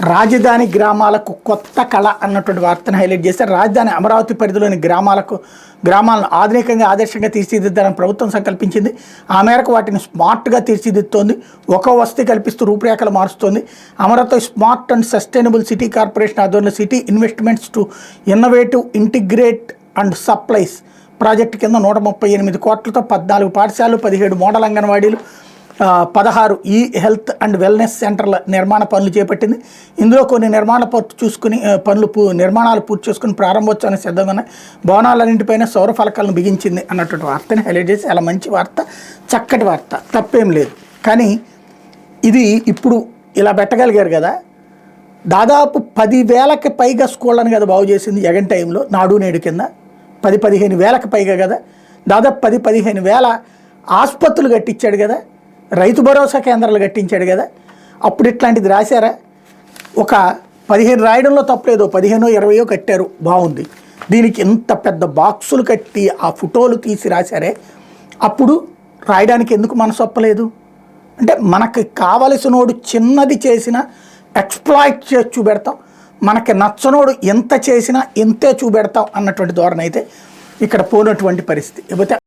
రాజధాని గ్రామాలకు కొత్త కళ అన్నటువంటి వార్తను హైలైట్ చేశారు. రాజధాని అమరావతి పరిధిలోని గ్రామాలను ఆధునికంగా ఆదర్శంగా తీర్చిదిద్దాలని ప్రభుత్వం సంకల్పించింది. ఆ మేరకు వాటిని స్మార్ట్గా తీర్చిదిద్దుతోంది. ఒక్కో వసతి కల్పిస్తూ రూపురేఖలు మారుస్తోంది. Amaravati smart and sustainable city corporation ఆధ్వర్యంలో city investments to innovative integrate and supplies project కింద 138 కోట్లతో 14 పాఠశాలలు, 17 మోడల్ అంగన్వాడీలు, 16 ఈ హెల్త్ అండ్ వెల్నెస్ సెంటర్ల నిర్మాణ పనులు చేపట్టింది. ఇందులో కొన్ని నిర్మాణాలు పూర్తి చేసుకుని ప్రారంభోత్సవానికి సిద్ధంగా ఉన్నాయి. భవనాలన్నింటిపైన సౌర ఫలకాలను బిగించింది అన్నటువంటి వార్తని హైలైట్ చేసి చాలా మంచి వార్త, చక్కటి వార్త, తప్పేం లేదు. కానీ ఇది ఇప్పుడు ఇలా పెట్టగలిగారు కదా, దాదాపు 10,000కి పైగా స్కూళ్ళని కదా బాగు చేసింది జగన్ టైంలో. నాడు నేడు కింద 10-15 వేలకు పైగా కదా, దాదాపు 10-15 వేల ఆసుపత్రులు కట్టించాడు కదా, రైతు భరోసా కేంద్రాలు కట్టించాడు కదా. అప్పుడు ఇట్లాంటిది రాశారా? ఒక 15 రాయడంలో తప్పలేదు, 15-20 కట్టారు, బాగుంది. దీనికి ఇంత పెద్ద బాక్సులు కట్టి ఆ ఫోటోలు తీసి రాశారే, అప్పుడు రాయడానికి ఎందుకు మనసు ఒప్పలేదు? అంటే మనకి కావలసినోడు చిన్నది చేసినా ఎక్స్ప్లాయిట్ చేసి చూపెడతాం, మనకి నచ్చనోడు ఎంత చేసినా ఎంతే చూపెడతాం అన్నటువంటి ధోరణి అయితే ఇక్కడ పోనటువంటి పరిస్థితి. ఇకపోతే